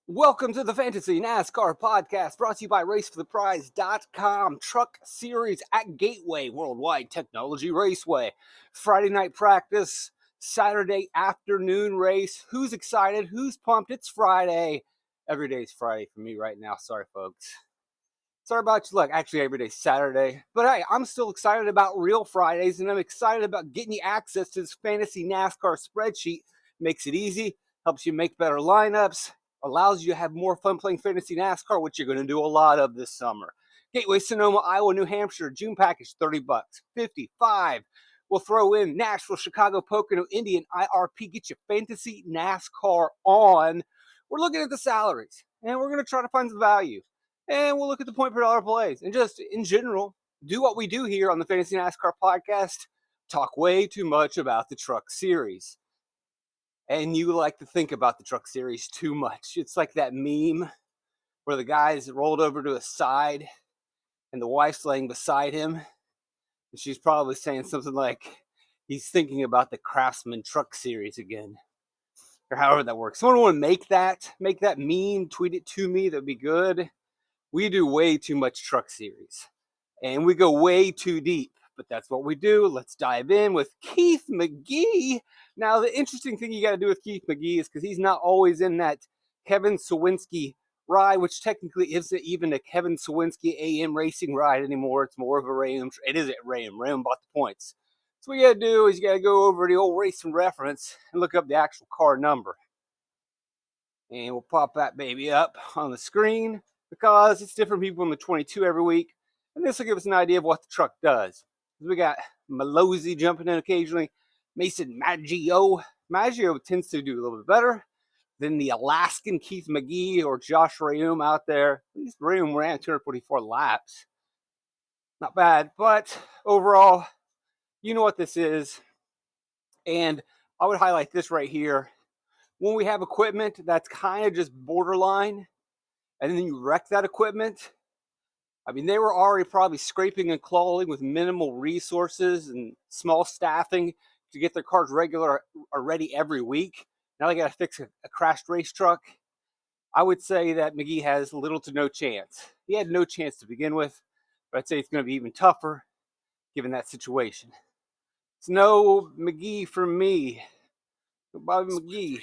Welcome to the Fantasy NASCAR podcast brought to you by RaceForThePrize.com. Truck Series at Gateway Worldwide Technology Raceway. Friday night practice, Saturday afternoon race. Who's excited? Who's pumped? It's Friday. Every day's Friday for me right now. Sorry, folks. Sorry about you. Look, actually, every day's Saturday. But hey, I'm still excited about real Fridays, and I'm excited about getting you access to this Fantasy NASCAR spreadsheet. Makes it easy, helps you make better lineups, allows you to have more fun playing Fantasy NASCAR, which you're going to do a lot of this summer. Gateway, Sonoma, Iowa, New Hampshire, June package, $30, $55. We'll throw in Nashville, Chicago, Pocono, Indy and IRP. Get your Fantasy NASCAR on. We're looking at the salaries, and we're going to try to find some value. And we'll look at the point per dollar plays. And just in general, do what we do here on the Fantasy NASCAR podcast, talk way too much about the Truck Series. And you like to think about the Truck Series too much. It's like that meme where the guy's rolled over to his side and the wife's laying beside him. And she's probably saying something like, he's thinking about the Craftsman Truck Series again. Or however that works. Someone want to make that meme, tweet it to me. That'd be good. We do way too much Truck Series. And we go way too deep. But that's what we do. Let's dive in with Keith McGee. Now, the interesting thing you got to do with Keith McGee is because he's not always in that Kevin Sawinski ride, which technically isn't even a Kevin Sawinski AM racing ride anymore. It's more of a Ram. It is at Ram. Ram bought the points. So what you got to do is you got to go over the old racing reference and look up the actual car number. And we'll pop that baby up on the screen because it's different people in the 22 every week. And this will give us an idea of what the truck does. We got Malozzi jumping in occasionally. Mason Maggio. Maggio tends to do a little bit better than the Alaskan Keith McGee or Josh Rayum out there. At least Rayum ran 244 laps. Not bad, but overall, you know what this is. And I would highlight this right here. When we have equipment that's kind of just borderline, and then you wreck that equipment, I mean, they were already probably scraping and clawing with minimal resources and small staffing to get their cars regular or ready every week. Now they got to fix a crashed race truck. I would say that McGee has little to no chance. He had no chance to begin with, but I'd say it's going to be even tougher given that situation. It's no McGee for me. No Bobby McGee.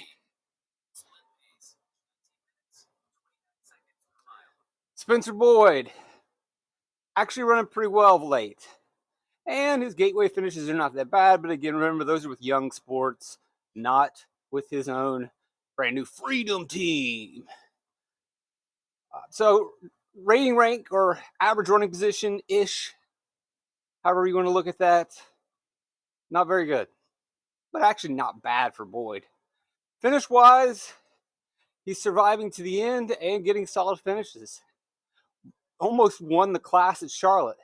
Spencer Boyd. Actually running pretty well of late. And his gateway finishes are not that bad, but again, remember, those are with Young Sports, not with his own brand new Freedom team. So, rating rank or average running position-ish, however you want to look at that, not very good. But actually not bad for Boyd. Finish-wise, he's surviving to the end and getting solid finishes. Almost won the class at Charlotte.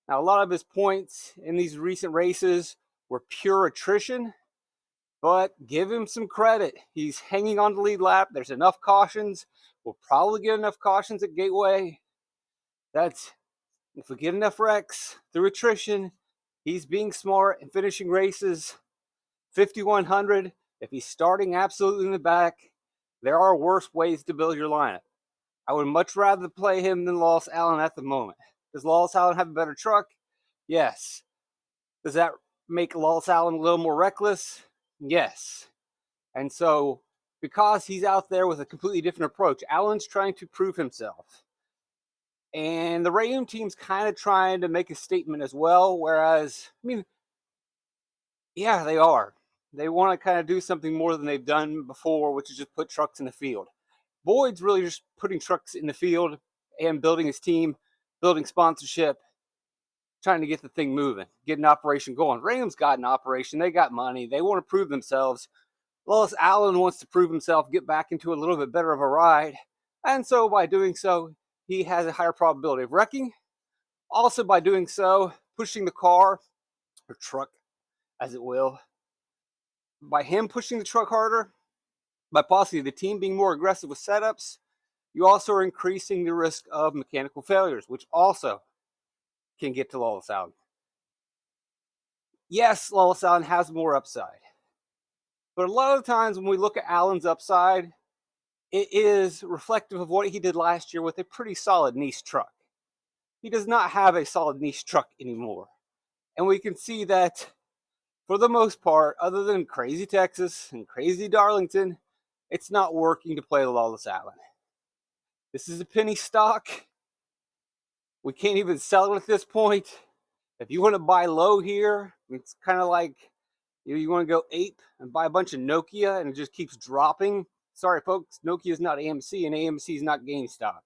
Now, a lot of his points in these recent races were pure attrition, but give him some credit. He's hanging on the lead lap. There's enough cautions. We'll probably get enough cautions at Gateway. If we get enough wrecks through attrition, he's being smart and finishing races 5,100. If he's starting absolutely in the back, there are worse ways to build your lineup. I would much rather play him than Lois Allen at the moment. Does Lois Allen have a better truck? Yes. Does that make Lois Allen a little more reckless? Yes. And so, because he's out there with a completely different approach, Allen's trying to prove himself. And the Rayum team's kind of trying to make a statement as well, whereas, I mean, yeah, they are. They want to kind of do something more than they've done before, which is just put trucks in the field. Boyd's really just putting trucks in the field and building his team, building sponsorship, trying to get the thing moving, get an operation going. Rayum's got an operation. They got money. They want to prove themselves. Lois Allen wants to prove himself, get back into a little bit better of a ride. And so by doing so, he has a higher probability of wrecking. Also by doing so, pushing the car, or truck as it will, by him pushing the truck harder, by possibly the team being more aggressive with setups, you also are increasing the risk of mechanical failures, which also can get to Lois Allen. Yes, Lois Allen has more upside. But a lot of the times when we look at Allen's upside, it is reflective of what he did last year with a pretty solid niche truck. He does not have a solid niche truck anymore. And we can see that for the most part, other than Crazy Texas and Crazy Darlington, it's not working to play Lawless Allen. This is a penny stock. We can't even sell it at this point. If you want to buy low here, it's kind of like you want to go ape and buy a bunch of Nokia and it just keeps dropping. Sorry, folks, Nokia is not AMC and AMC is not GameStop.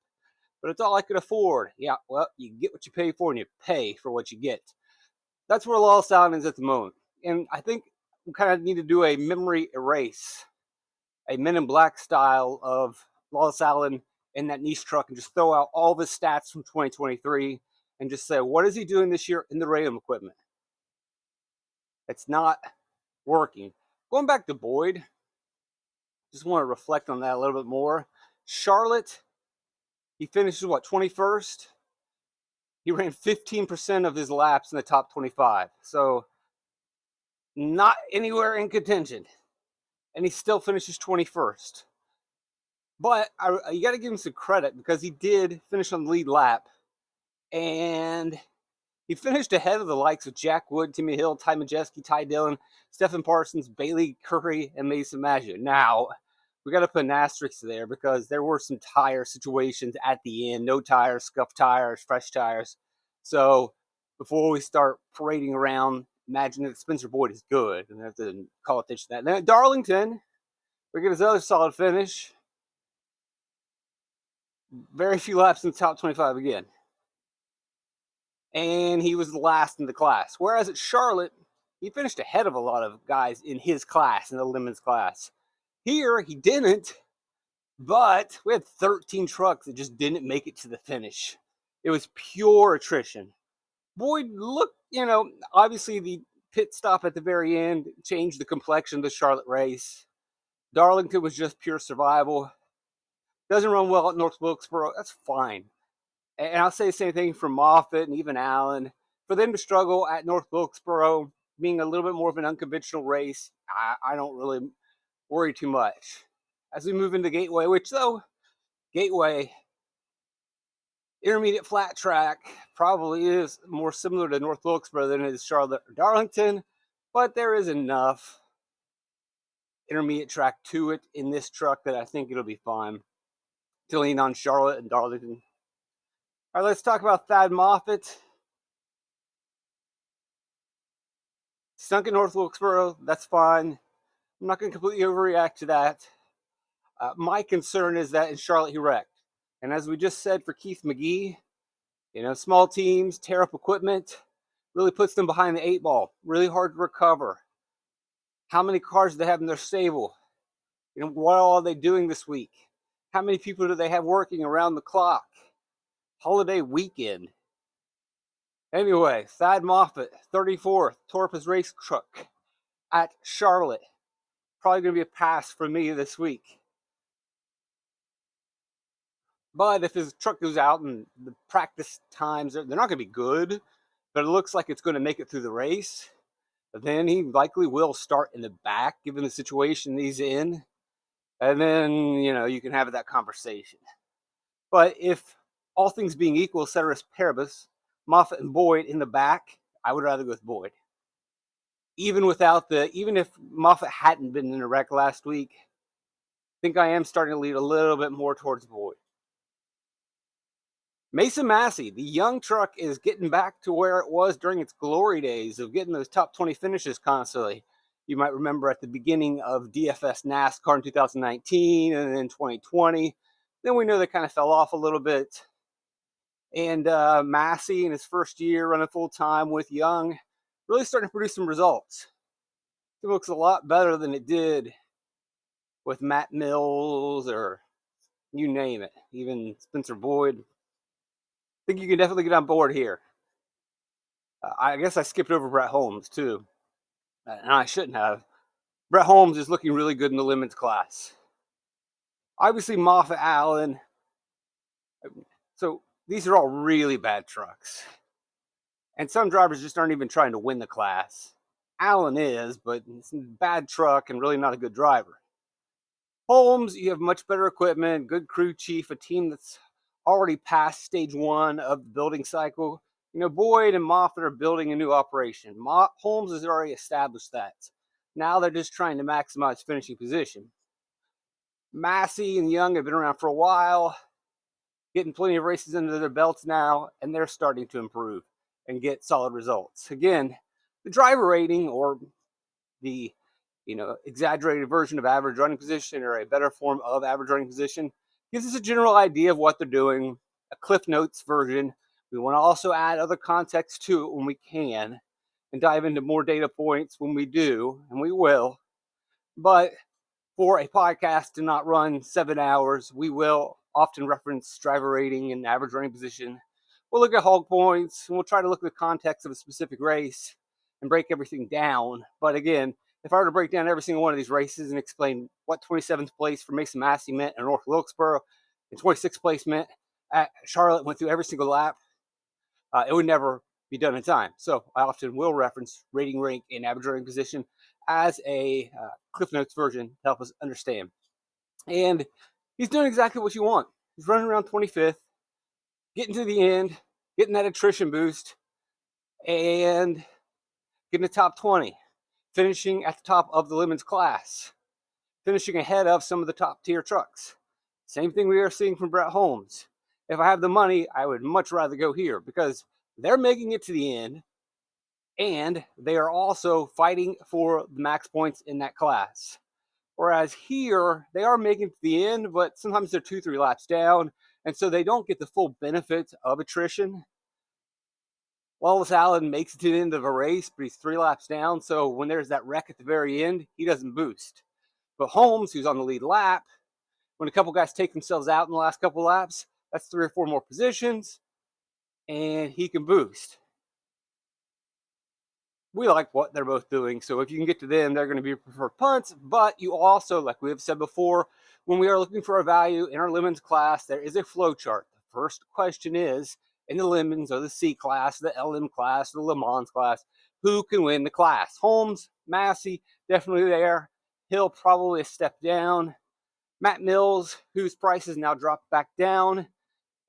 But it's all I could afford. Yeah, well, you get what you pay for and you pay for what you get. That's where Lawless Allen is at the moment. And I think we kind of need to do a memory erase, a Men in Black style of Lawless Allen in that niche truck and just throw out all of his stats from 2023 and just say, what is he doing this year in the Radium equipment? It's not working. Going back to Boyd, just want to reflect on that a little bit more. Charlotte, he finishes, 21st? He ran 15% of his laps in the top 25. So not anywhere in contention. And he still finishes 21st. But you got to give him some credit because he did finish on the lead lap. And he finished ahead of the likes of Jack Wood, Timmy Hill, Ty Majeski, Ty Dillon, Stephen Parsons, Bailey Curry, and Mason Maggio. Now, we got to put an asterisk there because there were some tire situations at the end. No tires, scuffed tires, fresh tires. So before we start parading around, imagine that Spencer Boyd is good. And I have to call attention to that. Then at Darlington, we get his other solid finish. Very few laps in the top 25 again. And he was the last in the class. Whereas at Charlotte, he finished ahead of a lot of guys in his class, in the Lemons class. Here, he didn't, but we had 13 trucks that just didn't make it to the finish. It was pure attrition. Boyd looked, obviously the pit stop at the very end changed the complexion of the Charlotte race. Darlington was just pure survival. Doesn't run well at North Wilkesboro. That's fine. And I'll say the same thing for Moffitt and even Allen. For them to struggle at North Wilkesboro, being a little bit more of an unconventional race, I don't really worry too much. As we move into Gateway, which though, Gateway, intermediate flat track, probably is more similar to North Wilkesboro than it is Charlotte or Darlington, but there is enough intermediate track to it in this truck that I think it'll be fine to lean on Charlotte and Darlington. All right, let's talk about Thad Moffitt. Stunk at North Wilkesboro, that's fine. I'm not going to completely overreact to that. My concern is that in Charlotte he wrecked. And as we just said for Keith McGee, small teams tear up equipment, really puts them behind the 8 ball, really hard to recover. How many cars do they have in their stable? What are they doing this week? How many people do they have working around the clock? Holiday weekend. Anyway, Thad Moffitt, 34th, tore up his race truck at Charlotte. Probably going to be a pass for me this week. But if his truck goes out and the practice times, they're not going to be good, but it looks like it's going to make it through the race, then he likely will start in the back, given the situation he's in. And then, you can have that conversation. But if all things being equal, ceteris paribus, Moffitt and Boyd in the back, I would rather go with Boyd. Even if Moffitt hadn't been in a wreck last week, I think I am starting to lead a little bit more towards Boyd. Mason Massey, the young truck, is getting back to where it was during its glory days of getting those top 20 finishes constantly. You might remember at the beginning of DFS NASCAR in 2019 and then 2020. Then we know they kind of fell off a little bit. And Massey, in his first year running full-time with Young, really starting to produce some results. It looks a lot better than it did with Matt Mills or you name it, even Spencer Boyd. I think you can definitely get on board here. I guess I skipped over Brett Holmes, too. And I shouldn't have. Brett Holmes is looking really good in the Lemons class. Obviously, Moffitt, Allen. So these are all really bad trucks. And some drivers just aren't even trying to win the class. Allen is, but it's a bad truck and really not a good driver. Holmes, you have much better equipment, good crew chief, a team that's already past stage one of the building cycle. Boyd and Moffitt are building a new operation. Holmes has already established that. Now they're just trying to maximize finishing position. Massey and Young have been around for a while, getting plenty of races under their belts now, and they're starting to improve and get solid results. Again, the driver rating, or the exaggerated version of average running position, or a better form of average running position, gives us a general idea of what they're doing, a Cliff Notes version. We want to also add other context to it when we can, and dive into more data points when we do, and we will. But for a podcast to not run 7 hours, we will often reference driver rating and average running position. We'll look at hog points, and we'll try to look at the context of a specific race and break everything down. But again, if I were to break down every single one of these races and explain what 27th place for Mason Massey meant in North Wilkesboro and 26th place meant at Charlotte, went through every single lap, it would never be done in time. So I often will reference rating rank and average running position as a Cliff Notes version to help us understand. And he's doing exactly what you want. He's running around 25th, getting to the end, getting that attrition boost, and getting the top 20, finishing at the top of the Lemons class, finishing ahead of some of the top tier trucks. Same thing we are seeing from Brett Holmes. If I have the money, I would much rather go here because they're making it to the end, and they are also fighting for the max points in that class. Whereas here, they are making it to the end, but sometimes they're 2-3 laps down, and so they don't get the full benefit of attrition. Wallace Allen makes it to the end of a race, but he's 3 laps down, so when there's that wreck at the very end, he doesn't boost. But Holmes, who's on the lead lap, when a couple guys take themselves out in the last couple laps, that's 3 or 4 more positions, and he can boost. We like what they're both doing, so if you can get to them, they're going to be preferred punts. But you also, like we have said before, when we are looking for a value in our Lemons class, there is a flow chart. The first question is, in the Lemons or the C class, the LM class, the Le Mans class, who can win the class? Holmes, Massey, definitely there. Hill probably a step down. Matt Mills, whose price has now dropped back down,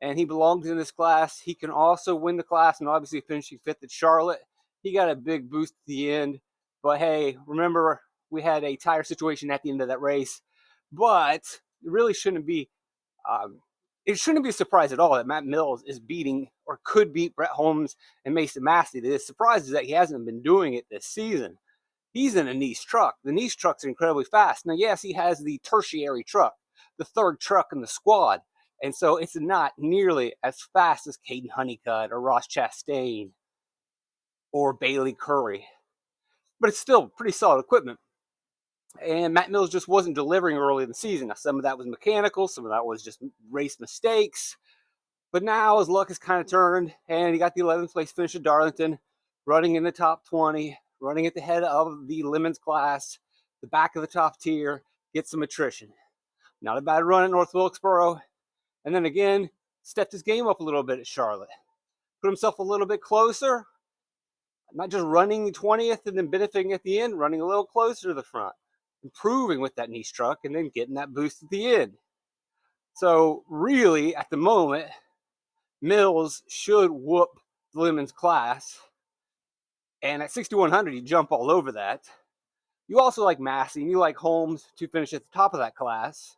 and he belongs in this class. He can also win the class, and obviously finishing 5th at Charlotte. He got a big boost at the end. But hey, remember, we had a tire situation at the end of that race. But it really shouldn't be it shouldn't be a surprise at all that Matt Mills is beating or could beat Brett Holmes and Mason Massey. The surprise is that he hasn't been doing it this season. He's in a niche truck. The niche trucks are incredibly fast. Now, yes, he has the tertiary truck, the third truck in the squad. And so it's not nearly as fast as Caden Honeycutt or Ross Chastain or Bailey Curry. But it's still pretty solid equipment. And Matt Mills just wasn't delivering early in the season. Now, some of that was mechanical, some of that was just race mistakes. But now his luck has kind of turned, and he got the 11th place finish at Darlington, running in the top 20, running at the head of the Lemons class, the back of the top tier, get some attrition. Not a bad run at North Wilkesboro. And then again, stepped his game up a little bit at Charlotte. Put himself a little bit closer, not just running 20th and then benefiting at the end, running a little closer to the front, improving with that niche truck, and then getting that boost at the end. So really, at the moment, Mills should whoop the Lemons class. And at 6,100, you jump all over that. You also like Massey and you like Holmes to finish at the top of that class.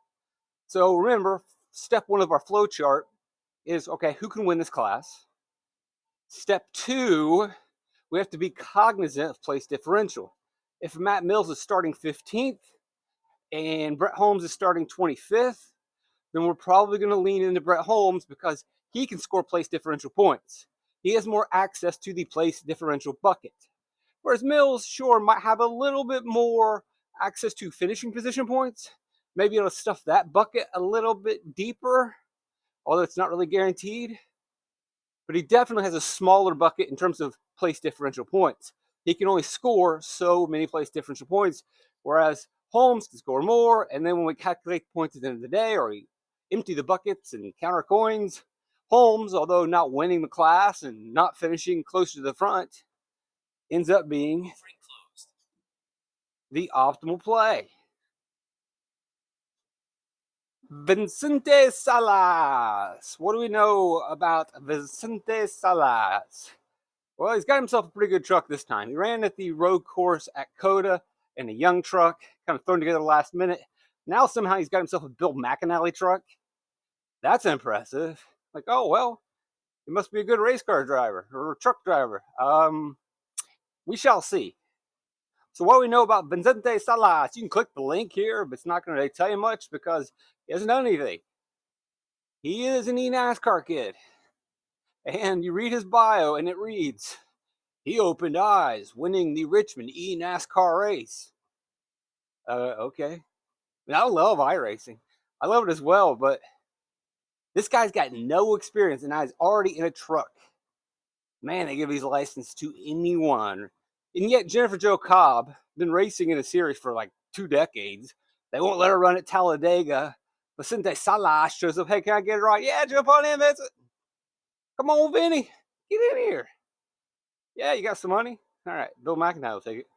So remember, step 1 of our flow chart is, okay, who can win this class? Step 2, we have to be cognizant of place differential. If Matt Mills is starting 15th and Brett Holmes is starting 25th, then we're probably going to lean into Brett Holmes because he can score place differential points. He has more access to the place differential bucket. Whereas Mills, sure, might have a little bit more access to finishing position points. Maybe it'll stuff that bucket a little bit deeper, although it's not really guaranteed. But he definitely has a smaller bucket in terms of place differential points. He can only score so many place differential points, whereas Holmes can score more. And then when we calculate points at the end of the day, or we empty the buckets and counter coins, Holmes, although not winning the class and not finishing closer to the front, ends up being the optimal play. Vincent Salas. What do we know about Vincent Salas? Well, he's got himself a pretty good truck this time. He ran at the road course at Coda in a young truck, kind of thrown together last minute. Now somehow he's got himself a Bill McAnally truck. That's impressive. Like, oh, well, he must be a good race car driver or a truck driver. We shall see. So what do we know about Vincent Salas? You can click the link here, but it's not going to tell you much because he hasn't done anything. He is an NASCAR kid. And you read his bio and it reads, he opened eyes winning the Richmond NASCAR race. Okay. I mean, I love iRacing. I love it as well, but this guy's got no experience and he's already in a truck. Man, they give his license to anyone. And yet Jennifer Jo Cobb been racing in a series for like 2 decades. They won't let her run at Talladega. Vincent Salas shows up. Hey, can I get it right? Yeah, jump on in, Vincent. Come on, Vinny. Get in here. Yeah, you got some money? All right, Bill McIntyre will take it.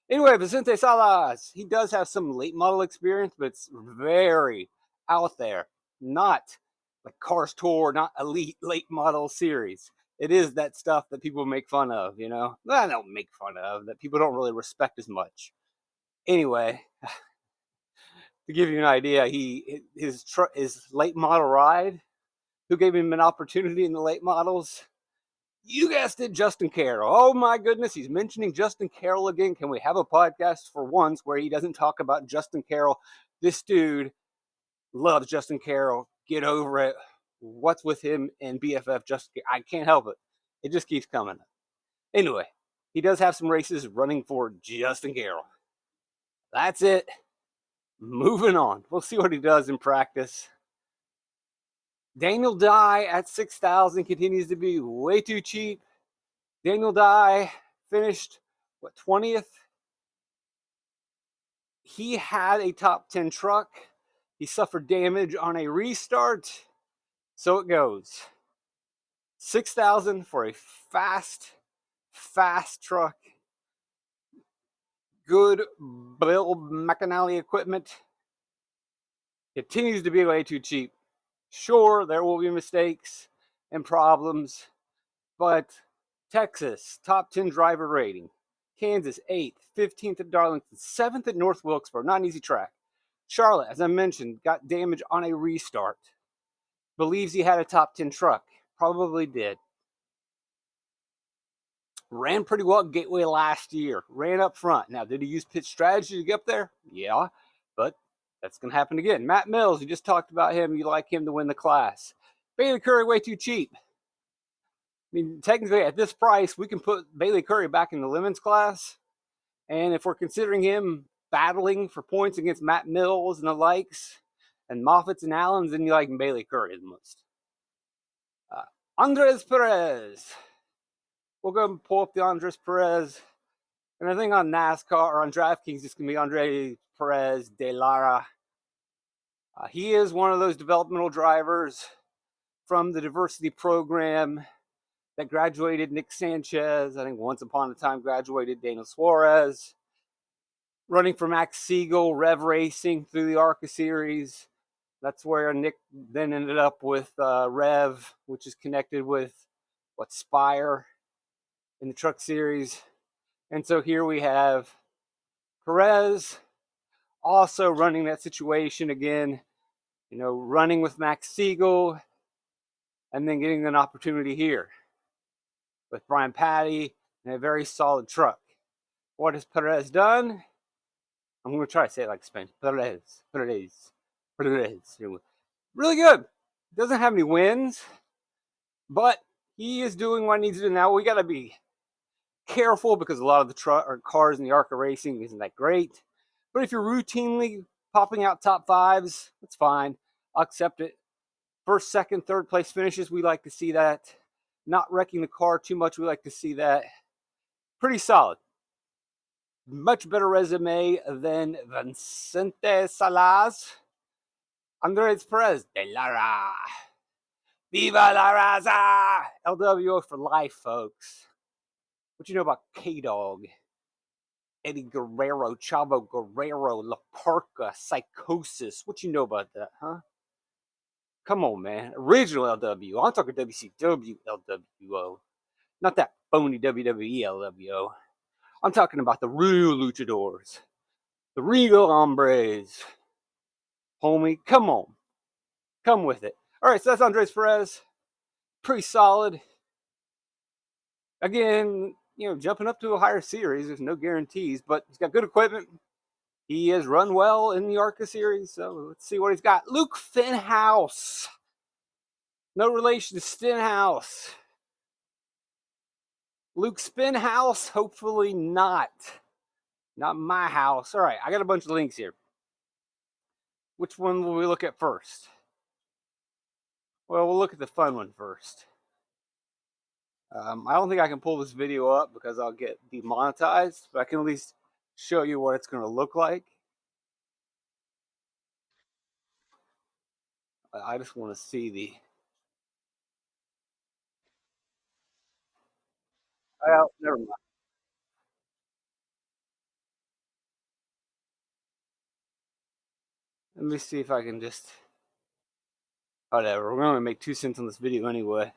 Anyway, Vincent Salas, he does have some late model experience, but it's very out there. Not like Cars Tour, not elite late model series. It is that stuff that people make fun of, you know? Well, they don't make fun of, that people don't really respect as much. Anyway, to give you an idea, his late model ride, who gave him an opportunity in the late models? You guessed it, Justin Carroll. Oh my goodness, he's mentioning Justin Carroll again. Can we have a podcast for once where he doesn't talk about Justin Carroll? This dude loves Justin Carroll. Get over it. What's with him and BFF Justin? I can't help it. It just keeps coming. Anyway, he does have some races running for Justin Carroll. That's it. Moving on. We'll see what he does in practice. Daniel Dye at 6,000 continues to be way too cheap. Daniel Dye finished, 20th? He had a top 10 truck. He suffered damage on a restart. So it goes. 6,000 for a fast truck. Good Bill McAnally equipment. Continues to be way too cheap. Sure, there will be mistakes and problems, but Texas, top 10 driver rating. Kansas, 8th, 15th at Darlington, 7th at North Wilkesboro, not an easy track. Charlotte, as I mentioned, got damage on a restart. Believes he had a top 10 truck. Probably did. Ran pretty well at Gateway last year. Ran up front. Now, did he use pit strategy to get up there? Yeah, but that's going to happen again. Matt Mills, you just talked about him. You like him to win the class. Bailey Curry, way too cheap. I mean, technically, at this price, we can put Bailey Curry back in the Lemons class. And if we're considering him battling for points against Matt Mills and the likes, and Moffats and Allens, then you like Bailey Curry the most. Andres Perez. We'll go and pull up the Andres Perez. And I think on NASCAR or on DraftKings, it's going to be Andres Perez de Lara. He is one of those developmental drivers from the diversity program that graduated Nick Sanchez. I think once upon a time graduated Daniel Suarez. Running for Max Siegel, Rev Racing through the ARCA series. That's where Nick then ended up with Rev, which is connected with Spire in the truck series. And so here we have Perez also running that situation again, running with Max Siegel and then getting an opportunity here with Brian Patty and a very solid truck. What has Perez done? I'm going to try to say it like Spanish. Perez. Really good. Doesn't have any wins, but he is doing what he needs to do. Now we got to be careful because a lot of the cars in the ARCA racing isn't that great. But if you're routinely popping out top fives, that's fine. I'll accept it. First, second, third place finishes, we like to see that. Not wrecking the car too much, we like to see that. Pretty solid. Much better resume than Vincent Salas. Andres Perez de Lara. Viva la raza! LWO for life, folks. What you know about K-Dog? Eddie Guerrero, Chavo Guerrero, La Parca, Psychosis. What you know about that, huh? Come on, man. Original LWO. I'm talking WCW LWO. Not that phony WWE LWO. I'm talking about the real luchadors. The real hombres. Homie, come on. Come with it. All right, so that's Andres Perez. Pretty solid. Again, jumping up to a higher series. There's no guarantees, but he's got good equipment. He has run well in the ARCA series, so let's see what he's got. Luke Finhouse. No relation to Stenhouse. Luke Spinhouse? Hopefully not. Not my house. All right, I got a bunch of links here. Which one will we look at first? Well, we'll look at the fun one first. I don't think I can pull this video up because I'll get demonetized, but I can at least show you what it's going to look like. I just want to see the... Oh, never mind. Let me see if I can just... Whatever, we're going to make 2 cents on this video anyway.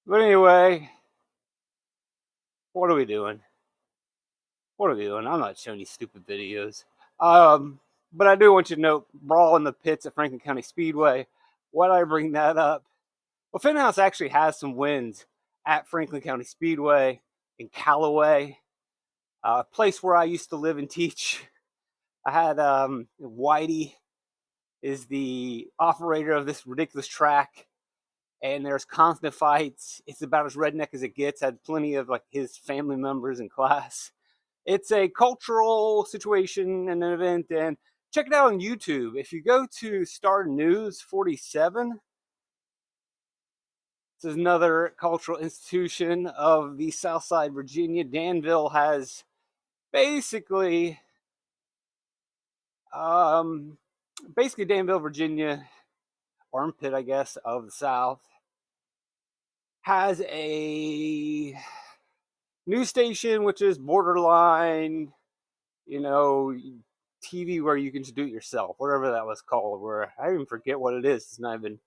But anyway, what are we doing? What are we doing? I'm not showing you stupid videos. But I do want you to know, Brawl in the Pits at Franklin County Speedway. Why did I bring that up? Well, Finhouse actually has some wins at Franklin County Speedway in Callaway, a place where I used to live and teach. I had Whitey is the operator of this ridiculous track, and there's constant fights. It's about as redneck as it gets. Had plenty of like his family members in class. It's a cultural situation and an event, and check it out on YouTube. If you go to Star News 47, this is another cultural institution of the South Side, Virginia. Danville has basically, Danville, Virginia, armpit, I guess, of the South, has a news station which is borderline, TV where you can just do it yourself, whatever that was called. Where I even forget what it is. It's not even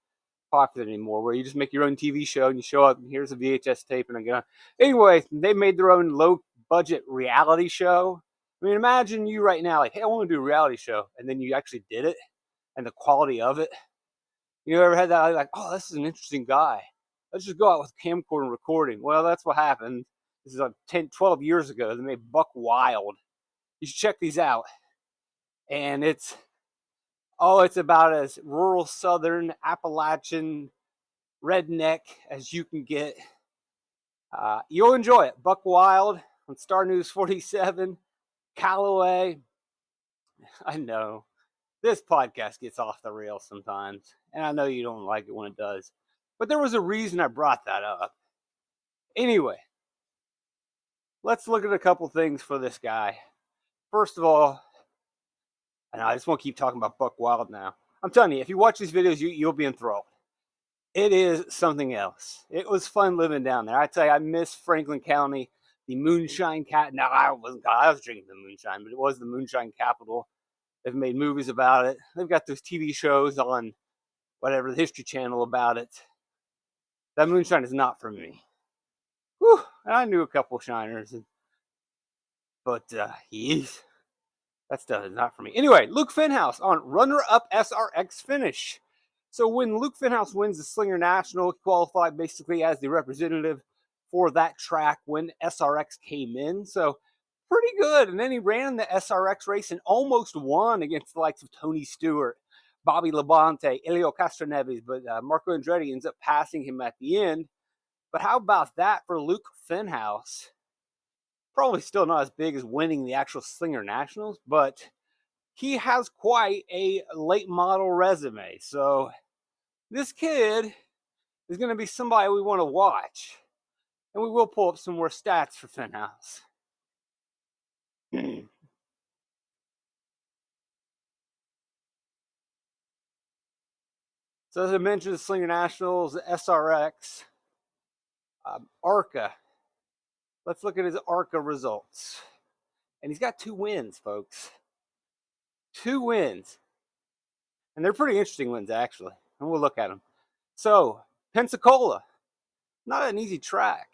popular anymore. Where you just make your own TV show and you show up and here's a VHS tape and I go. Anyway, they made their own low budget reality show. I mean, imagine you right now, like, hey, I want to do a reality show, and then you actually did it, and the quality of it. You ever had that? Like, oh, this is an interesting guy. Let's just go out with a camcorder and recording. Well, that's what happened. This is like 10, 12 years ago. They made Buck Wild. You should check these out. And it's about as rural Southern Appalachian redneck as you can get. You'll enjoy it. Buck Wild on Star News 47, Callaway. I know this podcast gets off the rails sometimes, and I know you don't like it when it does, but there was a reason I brought that up. Anyway, let's look at a couple things for this guy. First of all, and I just want to keep talking about Buck Wild now. I'm telling you, if you watch these videos, you'll be enthralled. It is something else. It was fun living down there. I tell you, I miss Franklin County, the moonshine cat. No, I was drinking the moonshine, but it was the moonshine capital. They've made movies about it. They've got those TV shows on whatever, the History Channel about it. That moonshine is not for me. Whew, I knew a couple shiners, but that stuff is not for me. Anyway, Luke Finhouse on runner-up SRX finish. So when Luke Finhouse wins the Slinger National, he qualified basically as the representative for that track when SRX came in. So pretty good. And then he ran the SRX race and almost won against the likes of Tony Stewart, Bobby Labonte, Elio Castroneves, but Marco Andretti ends up passing him at the end. But how about that for Luke Finhouse? Probably still not as big as winning the actual Slinger Nationals, but he has quite a late model resume. So this kid is going to be somebody we want to watch. And we will pull up some more stats for Finhouse. So as I mentioned, the Slinger Nationals, the SRX. ARCA. Let's look at his ARCA results. And he's got 2 wins, folks. 2 wins. And they're pretty interesting wins, actually. And we'll look at them. So, Pensacola. Not an easy track.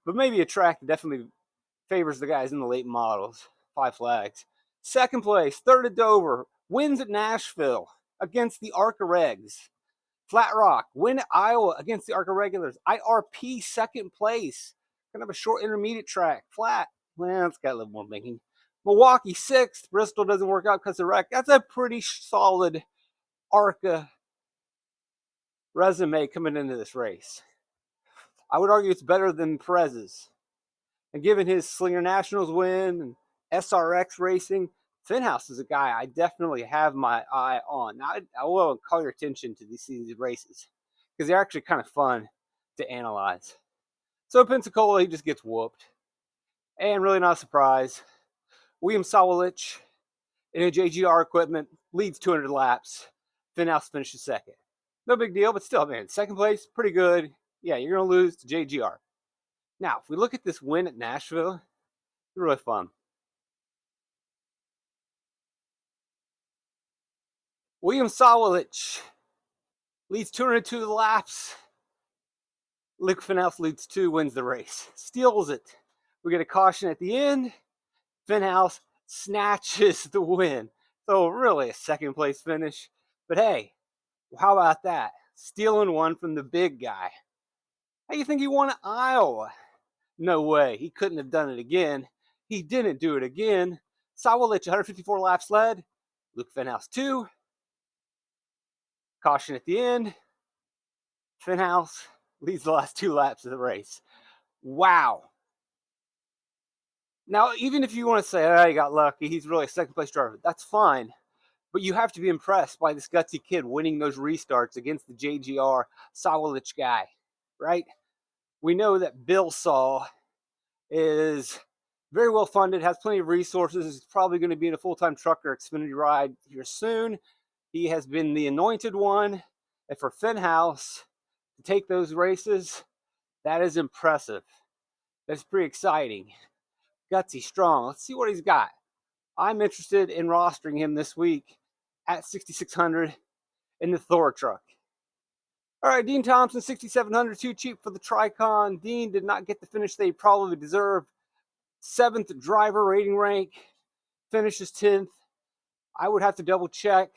But maybe a track that definitely favors the guys in the late models. 5 flags. Second place, third at Dover. Wins at Nashville against the ARCA Regs. Flat Rock, win at Iowa against the ARCA Regulars. IRP, second place. Kind of a short intermediate track. Flat. Well, it's got a little more banking. Milwaukee, 6th. Bristol doesn't work out because of wreck. That's a pretty solid ARCA resume coming into this race. I would argue it's better than Perez's. And given his Slinger Nationals win and SRX racing, Finhouse is a guy I definitely have my eye on. Now, I will call your attention to these races because they're actually kind of fun to analyze. So Pensacola, he just gets whooped. And really not a surprise. William Sawalich in a JGR equipment leads 200 laps. Finhouse finishes second. No big deal, but still, man, second place, pretty good. Yeah, you're going to lose to JGR. Now, if we look at this win at Nashville, it's really fun. William Sawalich leads 202 laps. Luke Finhouse leads 2, wins the race. Steals it. We get a caution at the end. Finhouse snatches the win. So really a second place finish. But hey, how about that? Stealing one from the big guy. How do you think he won at Iowa? No way. He couldn't have done it again. He didn't do it again. Sawalich, 154 laps led. Luke Finhouse, 2. Caution at the end. Finhouse leads the last 2 laps of the race. Wow. Now, even if you want to say, oh, he got lucky, he's really a second place driver, that's fine. But you have to be impressed by this gutsy kid winning those restarts against the JGR Sawalich guy, right? We know that Bill Saw is very well funded, has plenty of resources, is probably going to be in a full-time truck or Xfinity ride here soon. He has been the anointed one. And for Finhouse to take those races, that is impressive. That's pretty exciting. Gutsy, strong. Let's see what he's got. I'm interested in rostering him this week at 6,600 in the Thor truck. All right, Dean Thompson, 6,700, too cheap for the Tricon. Dean did not get the finish they probably deserved. 7th driver rating rank, finishes 10th. I would have to double check.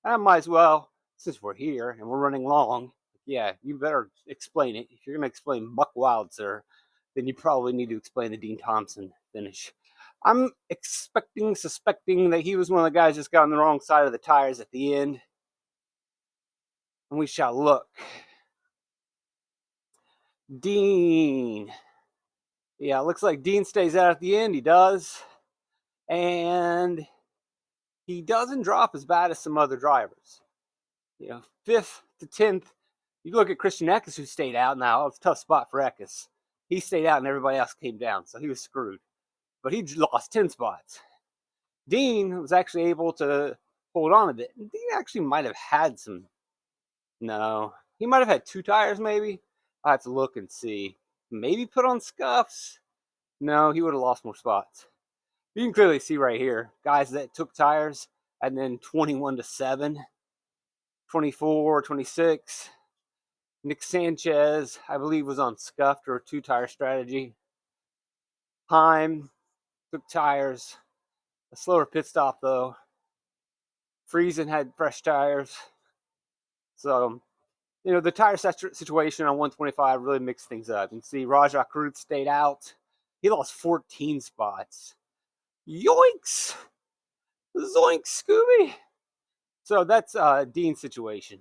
I might as well, since we're here and we're running long. Yeah, you better explain it. If you're going to explain Buck Wild, sir, then you probably need to explain the Dean Thompson finish. I'm suspecting that he was one of the guys just got on the wrong side of the tires at the end. And we shall look. Dean. Yeah, it looks like Dean stays out at the end. He does. And he doesn't drop as bad as some other drivers. 5th to 10th. You look at Christian Eckes, who stayed out now. It's a tough spot for Eckes. He stayed out and everybody else came down, so he was screwed. But he lost 10 spots. Dean was actually able to hold on a bit. Dean actually might have had some. No, he might have had 2 tires maybe. I have to look and see. Maybe put on scuffs. No, he would have lost more spots. You can clearly see right here, guys that took tires and then 21 to 7, 24, 26. Nick Sanchez, I believe, was on scuffed or a 2-tire strategy. Heim took tires. A slower pit stop, though. Friesen had fresh tires. So, the tire situation on 125 really mixed things up. You can see Rajah Kruth stayed out. He lost 14 spots. Yoinks! Zoinks, Scooby! So that's Dean's situation.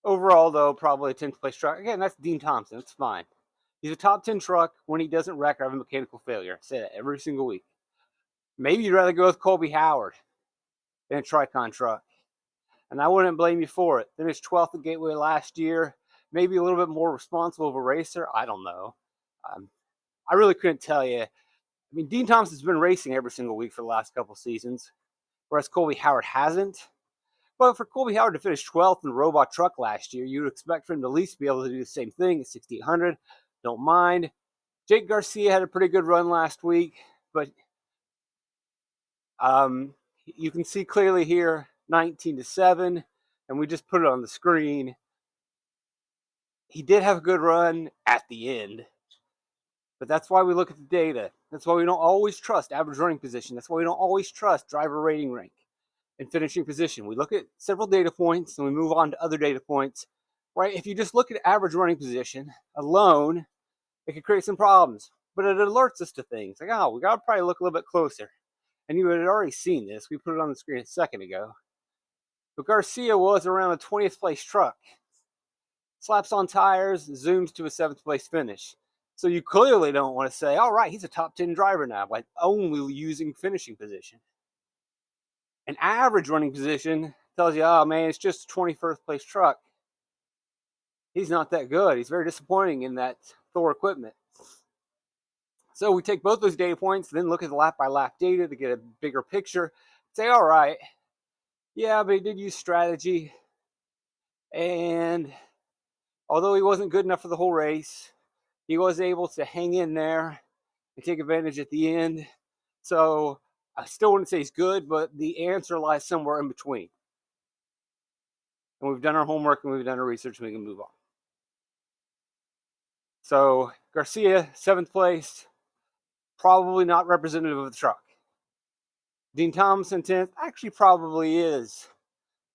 Overall, though, probably a 10th place truck. Again, that's Dean Thompson. It's fine. He's a top 10 truck when he doesn't wreck or have a mechanical failure. I say that every single week. Maybe you'd rather go with Colby Howard than a Tricon truck. And I wouldn't blame you for it. Finished 12th at Gateway last year. Maybe a little bit more responsible of a racer. I don't know. I really couldn't tell you. I mean, Dean Thompson's been racing every single week for the last couple seasons, whereas Colby Howard hasn't. But for Colby Howard to finish 12th in the robot truck last year, you'd expect for him to at least be able to do the same thing at 6,800. Don't mind. Jake Garcia had a pretty good run last week, but you can see clearly here 19-7, and we just put it on the screen. He did have a good run at the end, but that's why we look at the data. That's why we don't always trust average running position. That's why we don't always trust driver rating rank and finishing position. We look at several data points and we move on to other data points, right? If you just look at average running position alone, it could create some problems, but it alerts us to things like, oh, we got to probably look a little bit closer. And you had already seen this. We put it on the screen a second ago. But Garcia was around a 20th place truck. Slaps on tires, zooms to a 7th place finish. So you clearly don't want to say, all right, he's a top 10 driver now by only using finishing position. An average running position tells you, oh man, it's just a 21st place truck. He's not that good. He's very disappointing in that Thor equipment. So we take both those data points, then look at the lap by lap data to get a bigger picture. Say, all right, yeah, but he did use strategy. And although he wasn't good enough for the whole race, he was able to hang in there and take advantage at the end. So I still wouldn't say he's good, but the answer lies somewhere in between. And we've done our homework and we've done our research and we can move on. So Garcia, 7th place, probably not representative of the truck. Dean Thompson, 10th, actually probably is.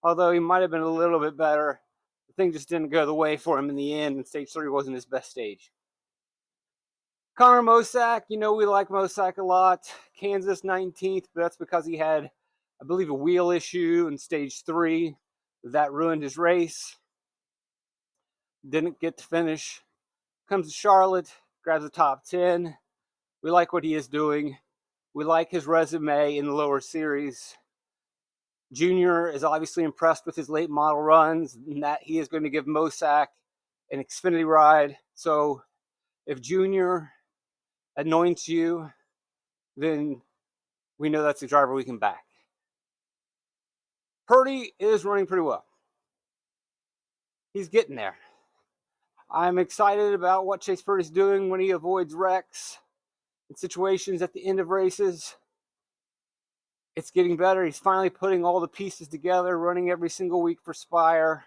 Although he might have been a little bit better. The thing just didn't go the way for him in the end, and stage 3 wasn't his best stage. Connor Mosack, we like Mosack a lot. Kansas, 19th, but that's because he had, I believe, a wheel issue in stage 3. That ruined his race. Didn't get to finish. Comes to Charlotte, grabs the top 10. We like what he is doing. We like his resume in the lower series. Junior is obviously impressed with his late model runs and that he is going to give Mosack an Xfinity ride. So if Junior anoints you, then we know that's a driver we can back. Purdy is running pretty well. He's getting there. I'm excited about what Chase Purdy's doing when he avoids wrecks and situations at the end of races. It's getting better. He's finally putting all the pieces together, running every single week for Spire.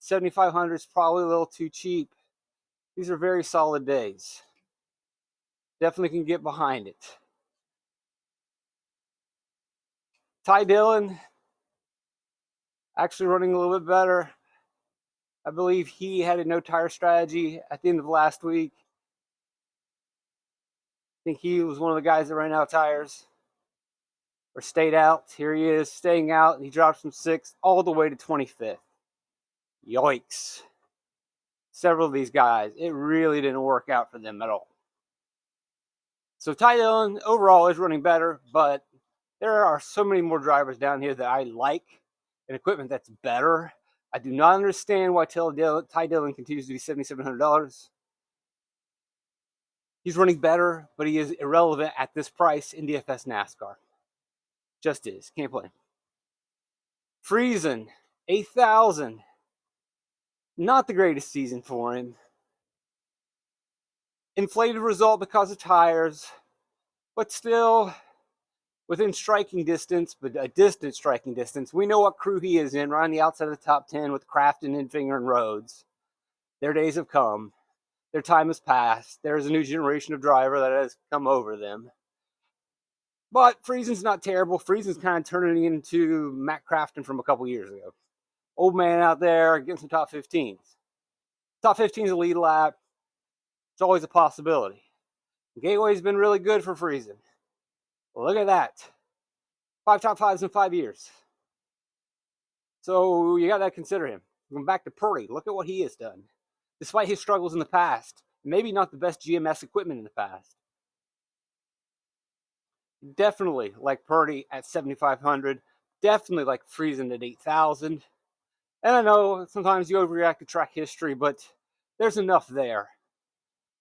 7,500 is probably a little too cheap. These are very solid days. Definitely can get behind it. Ty Dillon, actually running a little bit better. I believe he had a no tire strategy at the end of last week. I think he was one of the guys that ran out of tires or stayed out. Here he is staying out, and he drops from 6th all the way to 25th. Yikes. Several of these guys, it really didn't work out for them at all. So Ty Dillon overall is running better, but there are so many more drivers down here that I like and equipment that's better. I do not understand why Ty Dillon continues to be $7,700. He's running better, but he is irrelevant at this price in DFS NASCAR. Just is. Can't play. Friesen, 8,000. Not the greatest season for him. Inflated result because of tires, but still within striking distance, but a distant striking distance. We know what crew he is in, right on the outside of the top 10 with Crafton, Enfinger, and Rhodes. Their days have come. Their time has passed. There is a new generation of driver that has come over them. But Friesen's not terrible. Friesen's kind of turning into Matt Crafton from a couple years ago. Old man out there getting some top 15s. Top 15 is a lead lap. It's always a possibility. Gateway's been really good for Friesen. Look at that. 5 top 5s in 5 years. So you got to consider him. Going back to Purdy, look at what he has done. Despite his struggles in the past, maybe not the best GMS equipment in the past. Definitely like Purdy at 7,500. Definitely like Friesen at 8,000. And I know sometimes you overreact to track history, but there's enough there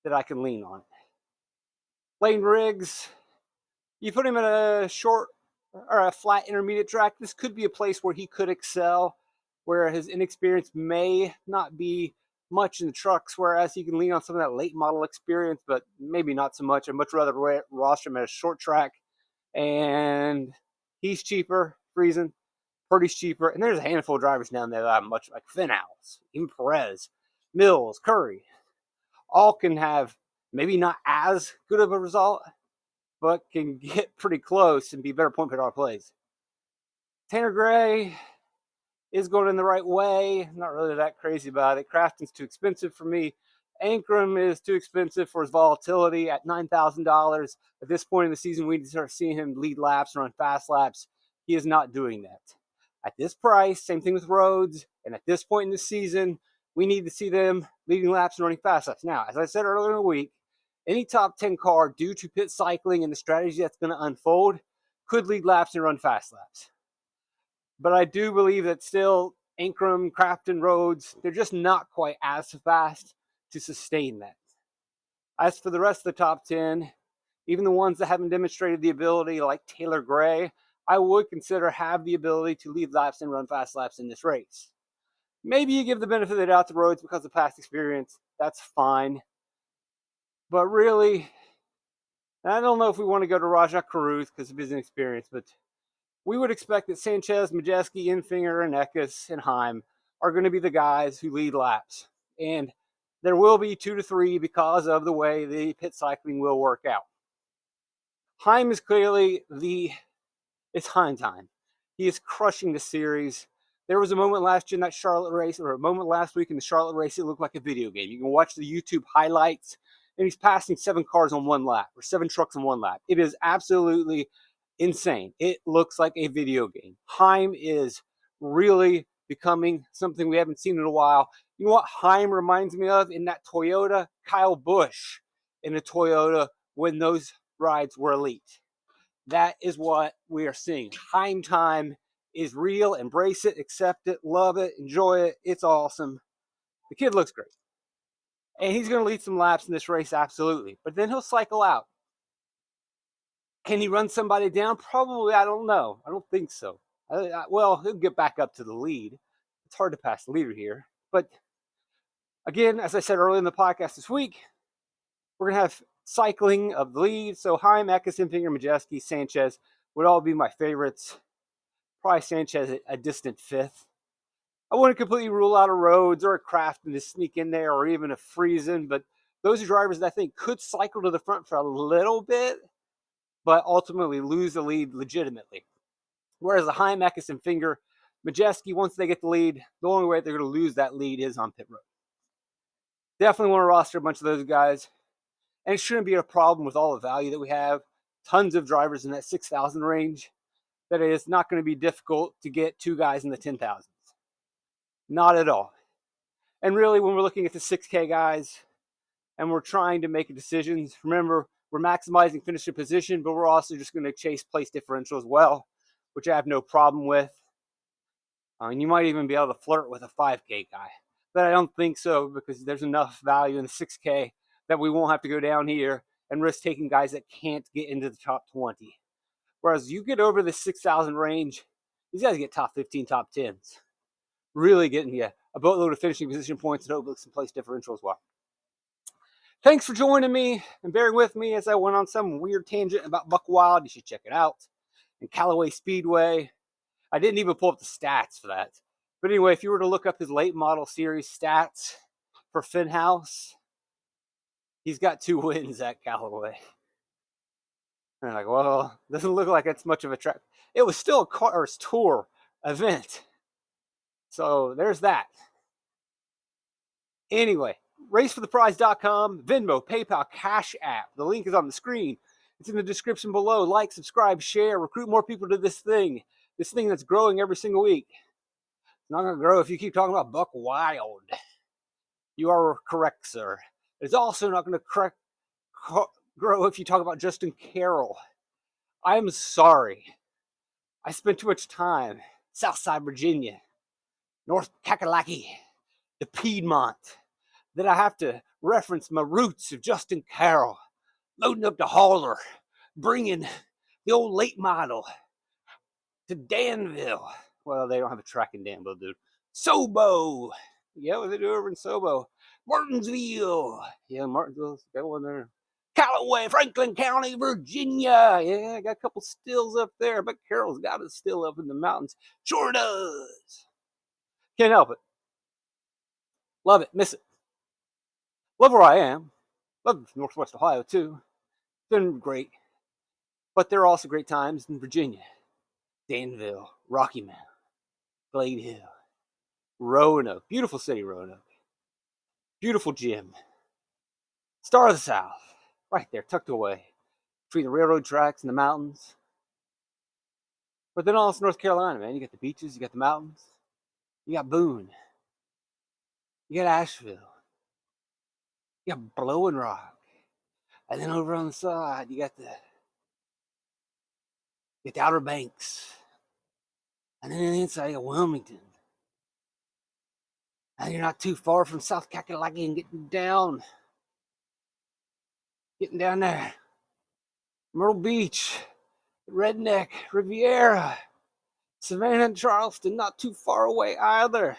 that I can lean on. Lane Riggs, you put him at a short or a flat intermediate track, this could be a place where he could excel. where his inexperience may not be much in the trucks, whereas he can lean on some of that late model experience, but maybe not so much. I'd much rather roster him at a short track, and he's cheaper. Friesen, Purdy's cheaper, and there's a handful of drivers down there that I'm much like Finhouse, even Perez, Mills, Curry, all can have maybe not as good of a result, but can get pretty close and be better point per dollar plays. Tanner Gray is going in the right way. I'm not really that crazy about it. Crafton's too expensive for me. Ankrum is too expensive for his volatility at $9,000. At this point in the season, we need to start seeing him lead laps, run fast laps. He is not doing that. At this price, same thing with Rhodes, and at this point in the season, we need to see them leading laps and running fast laps. Now, as I said earlier in the week, any top 10 car, due to pit cycling and the strategy that's going to unfold, could lead laps and run fast laps. But I do believe that still Ankrum, Crafton, Rhodes, they're just not quite as fast to sustain that. As for the rest of the top 10, even the ones that haven't demonstrated the ability, like Taylor Gray, I would consider have the ability to lead laps and run fast laps in this race. Maybe you give the benefit of the doubt to Rhodes because of past experience. That's fine. But really, I don't know if we want to go to Rajah Caruth because of his inexperience, but we would expect that Sanchez, Majeski, Enfinger, and Eckes and Heim are going to be the guys who lead laps. And there will be 2 to 3 because of the way the pit cycling will work out. Heim is clearly it's Heim time. He is crushing the series. There was a moment last year in that Charlotte race, or a moment last week in the Charlotte race, it looked like a video game. You can watch the YouTube highlights, and he's passing 7 cars on one lap, or 7 trucks on one lap. It is absolutely insane. It looks like a video game. Heim is really becoming something we haven't seen in a while. You know what Heim reminds me of in that Toyota? Kyle Busch in a Toyota when those rides were elite. That is what we are seeing. Heim time is real. Embrace it, accept it, love it, enjoy it. It's awesome. The kid looks great. And he's going to lead some laps in this race, absolutely. But then he'll cycle out. Can he run somebody down? Probably, I don't know. I don't think so. Well, he'll get back up to the lead. It's hard to pass the leader here. But again, as I said earlier in the podcast this week, we're going to have cycling of the lead. So Heim, Eckes, Enfinger, Majeski, Sanchez would all be my favorites. Probably Sanchez a distant 5th. I wouldn't completely rule out a Rhodes or a Crafton to sneak in there, or even a Friesen, but those are drivers that I think could cycle to the front for a little bit, but ultimately lose the lead legitimately. Whereas the Heim, Eckes, and Finger, Majeski, once they get the lead, the only way they're going to lose that lead is on pit road. Definitely want to roster a bunch of those guys. And it shouldn't be a problem with all the value that we have. Tons of drivers in that 6,000 range. That it is not going to be difficult to get 2 guys in the 10,000s. Not at all. And really, when we're looking at the 6K guys and we're trying to make decisions, remember, we're maximizing finisher position, but we're also just going to chase place differential as well, which I have no problem with. And you might even be able to flirt with a 5K guy. But I don't think so, because there's enough value in the 6K that we won't have to go down here and risk taking guys that can't get into the top 20. Whereas you get over the 6,000 range, these guys get top 15, top 10s. Really getting you a boatload of finishing position points and hopefully some place differential as well. Thanks for joining me and bearing with me as I went on some weird tangent about Buck Wild. You should check it out. And Callaway Speedway. I didn't even pull up the stats for that. But anyway, if you were to look up his late model series stats for Finhouse, he's got 2 wins at Callaway. And I'm like, well, doesn't look like it's much of a track. It was still a Cars Tour event. So there's that. Anyway, racefortheprize.com, Venmo, PayPal, Cash App. The link is on the screen. It's in the description below. Like, subscribe, share, recruit more people to this thing that's growing every single week. It's not going to grow if you keep talking about Buck Wild. You are correct, sir. It's also not going to grow if you talk about Justin Carroll. I'm sorry. I spent too much time Southside Virginia, North Kakalaki, the Piedmont, that I have to reference my roots of Justin Carroll, loading up the hauler, bringing the old late model to Danville. Well, they don't have a track in Danville, dude. Sobo. Yeah, what they do over in Sobo. Martinsville. Yeah, Martinsville's got one there. Callaway, Franklin County, Virginia. Yeah, I got a couple stills up there. I bet Carol's got a still up in the mountains. Sure does. Can't help it. Love it. Miss it. Love where I am. Love Northwest Ohio, too. It's been great. But there are also great times in Virginia. Danville, Rocky Mount, Glade Hill, Roanoke. Beautiful city, Roanoke. Beautiful gym. Star of the South. Right there, tucked away. Between the railroad tracks and the mountains. But then also North Carolina, man. You got the beaches, you got the mountains. You got Boone. You got Asheville. You got Blowing Rock. And then over on the side, you got the Outer Banks. And then on the inside, you got Wilmington. And you're not too far from South Kakalaki and getting down there. Myrtle Beach, Redneck, Riviera, Savannah and Charleston, not too far away either.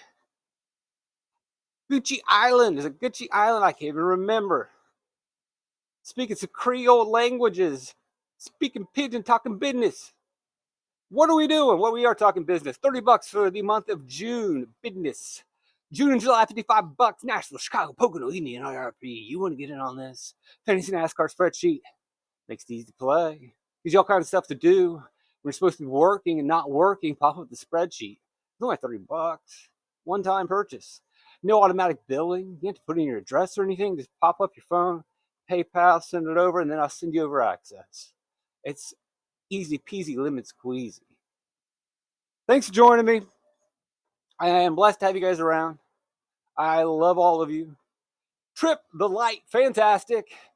Gucci Island. There's a Gucci Island I can't even remember. Speaking some Creole languages. Speaking pidgin, talking business. What are we doing? Well, we are talking business. $30 for the month of June. Business. June and July, $55. Nashville, Chicago, Pocono, Indy and IRP. You want to get in on this? Fantasy NASCAR Spreadsheet. Makes it easy to play. Gives you all kinds of stuff to do. When you're supposed to be working and not working, pop up the spreadsheet. It's only $30. One-time purchase. No automatic billing. You have to put in your address or anything. Just pop up your phone, PayPal, send it over, and then I'll send you over access. It's easy peasy, lemon squeezy. Thanks for joining me. I am blessed to have you guys around. I love all of you. Trip the Light, fantastic.